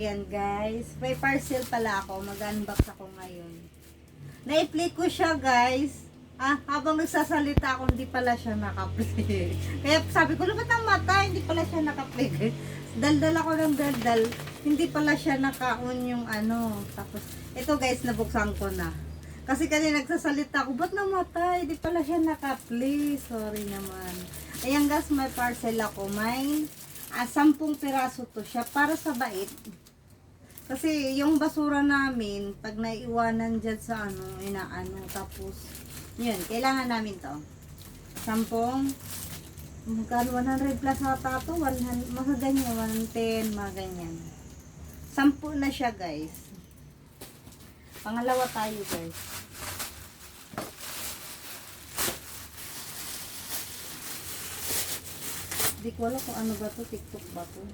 Ayan guys, may parcel pala ako, mag-unbox ako ngayon. Na-play ko siya guys. Habang nagsasalita ako, hindi pala siya naka-play. Kaya sabi ko, lumot ang mata, hindi pala siya naka-play. Daldal ako ng daldal, hindi pala siya naka-on yung ano. Tapos, ito guys, nabuksan ko na. Kasi kanina nagsasalita ako, ba't namatay? Hindi pala siya naka-play. Sorry naman. Ayan guys, may parcel ako. May 10 piraso to siya para sa bait. Kasi yung basura namin, pag naiwanan dyan sa inaano, tapos, yun, kailangan namin to. 10, magkano 100 plus ata to, 100, mga ganyan, 110, mga ganyan. 10 na siya guys. Pangalawa tayo guys. Di ko alam kung ano ba to, TikTok ba to?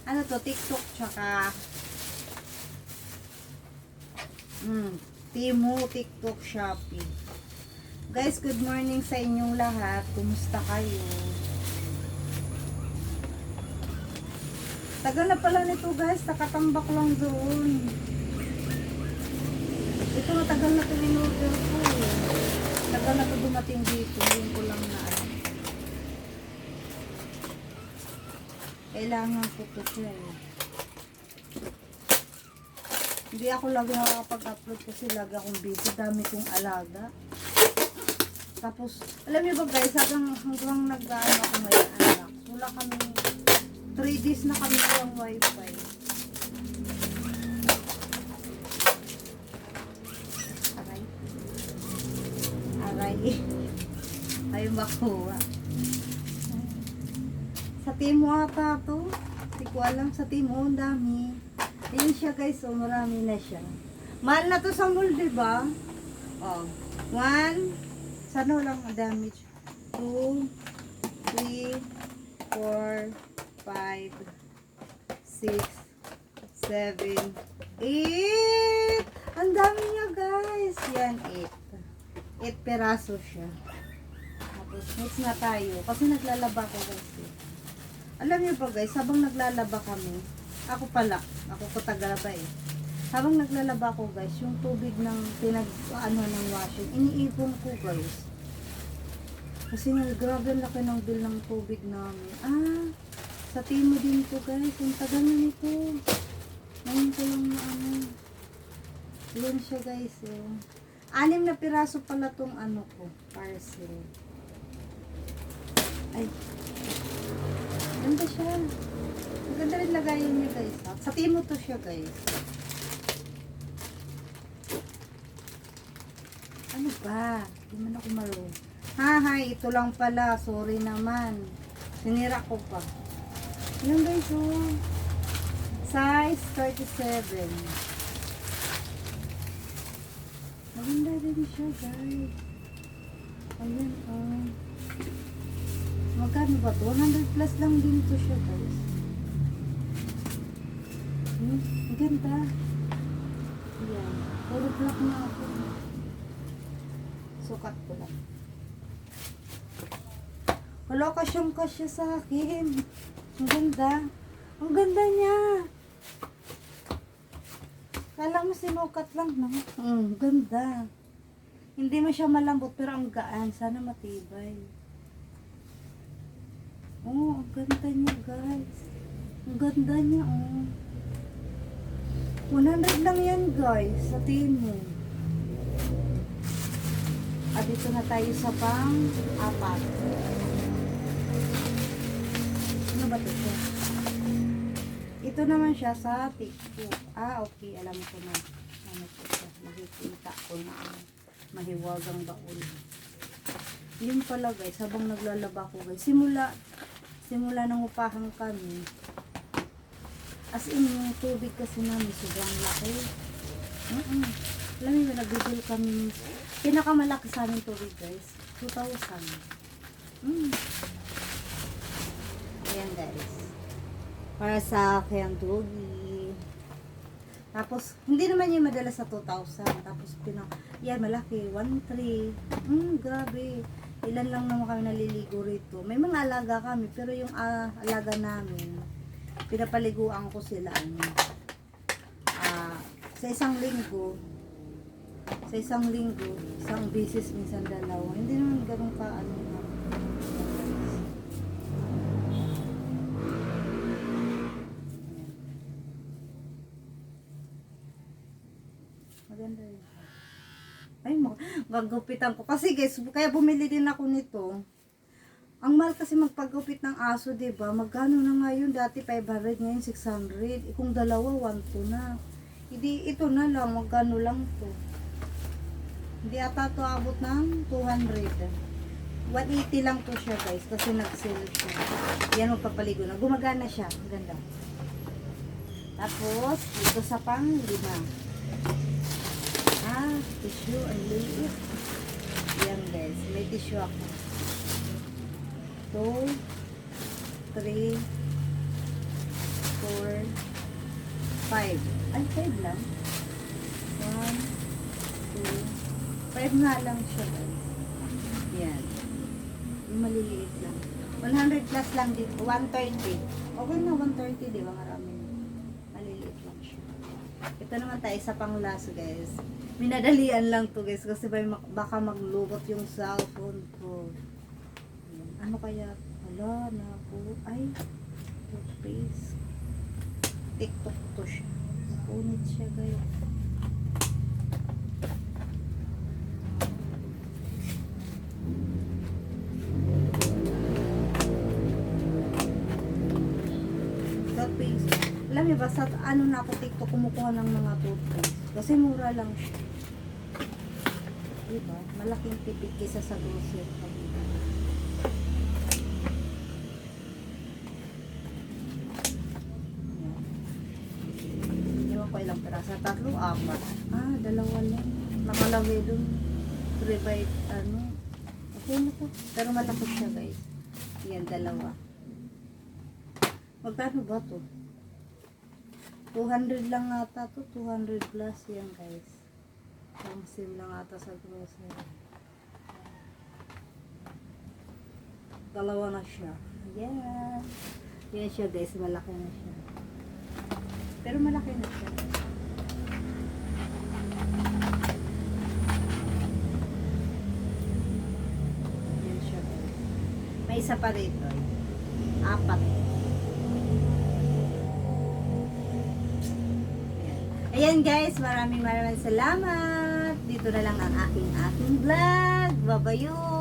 Ano to, TikTok tsaka Temu, TikTok, Shopee. Guys, good morning sa inyong lahat. Kumusta kayo? Tagal na pala nito guys, nakatambak lang doon. Ito matagal na ito in-order ko eh. Tagal na ito dumating dito, hindi ko lang na alam. Kailangan ko ito siya eh. Hindi ako lagi nakakapag-upload kasi lagi akong busy. Dami kong alaga. Tapos, alam niyo ba guys, hanggang nag-ano ako may anak. Wala kami, 3 days na kami walang wifi. Aray. Aray. Ayaw makuha. Sa Temu ata to. Hindi ko alam, sa Temu ang dami. Ayan siya guys, so marami na siya. Mahal na to sa mall, diba? Oh, 1, sana lang damage. 2, 3, 4, 5, 6, 7, 8. Ang dami niya guys. Yan, 8 peraso siya. Tapos, next na tayo. Kasi naglalaba ko guys. Alam niyo ba guys, habang naglalaba kami, ako ko tagalaba eh. Habang naglalaba ko guys, yung tubig ng ng washing, iniipon ko guys. Kasi grabe ang laki ng bill ng tubig namin. Sa Temu din to guys, yung tagal na nito. Ngayon ko lang na Yan siya guys eh. 6 na piraso pala tong ko, parcel. Ay. Ganda siya. Maganda rin lagayin niya guys. Sa Temu to siya guys. Ano ba? Hindi man ako marunong. Ito lang pala. Sorry naman. Sinira ko pa. Yan guys oh. Size 37. Maganda rin siya guys. Ayan oh. Magkano ba to? 100 plus lang din to siya guys. Ang ganda. Ayan. Puro black na ako. Sukat ko lang. Wala kasyang kasya sa akin. Ang ganda. Ang ganda niya. Kala mo sinukat lang, no? Ganda. Hindi mo siya malambot pero ang gaan. Sana matibay. Oh, ang ganda niya guys. Ang ganda niya oh. 100 lang yan guys sa Temu. Dito na tayo sa pang-4. Ano ba ito? Ito naman siya sa TikTok. Okay. Alam ko na. Ano ito siya? Makikita ko na mahiwagang baon. Yun pala guys, habang naglalaba ko guys, simula nang upahan kami, as in yung tubig kasi namin sobrang laki. Alam mo, nag-bill kami, pinakamalaki sa amin tubig guys, 2,000. Ayan guys, para sa akin tugi. Tapos hindi naman yung madala sa 2,000. Tapos yan malaki, 1,300. Grabe. Ilan lang naman kami naliligo rito. May mga alaga kami, pero yung alaga namin pinapaliguan ko sila ano. Sa isang linggo, isang beses, minsan dalawa. Hindi naman ganun ka ano. Maganda yun. Ay, magagupitan ko. Kasi guys, kaya bumili din ako nito. Ang mahal kasi magpagupit ng aso, 'di ba? Magkano na ngayon? Dati 500, ngayon 600. Kung dalawa, 1 na. Hindi, ito na lang, magkano lang to. Hindi ata to abot ng 200. 180 lang to siya guys, kasi nag-sale siya. Yan, magpapaligo na. Gumagana siya. Ganda. Tapos, ito sa pang 5. Tissue, ang liit. Yan guys, may tissue ako. 2, 3, 4, 5. Ay, 5 lang. 1, 2, 5 nga lang siya guys. Yan. Yung maliliit lang. 100 plus lang din. 130. Okay na, 130, di ba? Marami. Maliliit lang siya. Ito naman tayo sa pang last guys. Minadalian lang to guys kasi baka maglubot yung cellphone ko. Ano kaya? Wala na po. Ay, toothpaste. TikTok to siya. Punit siya guys. Toothpaste. Alam niyo ba, sa ano na ako TikTok kumukuha ng mga toothpaste. Kasi mura lang siya. Diba? Malaking tipid kaysa sa grocery. Ewan ko ilang peraso. 3, 4. 2 lang. Nakalagay dun. Provide, ano. Okay na po. Pero malaki siya guys. Yan, 2. Magkano ba to? 200 lang ata to. 200 plus yan guys. Pang sim lang ata sa grocery. 2 na siya. Yan. Yan siya guys. Malaki na siya. Pero malaki na siya. Yan siya guys. May isa pa rito. 4. Ayan guys, maraming salamat. Dito na lang ang aking vlog. Babayo.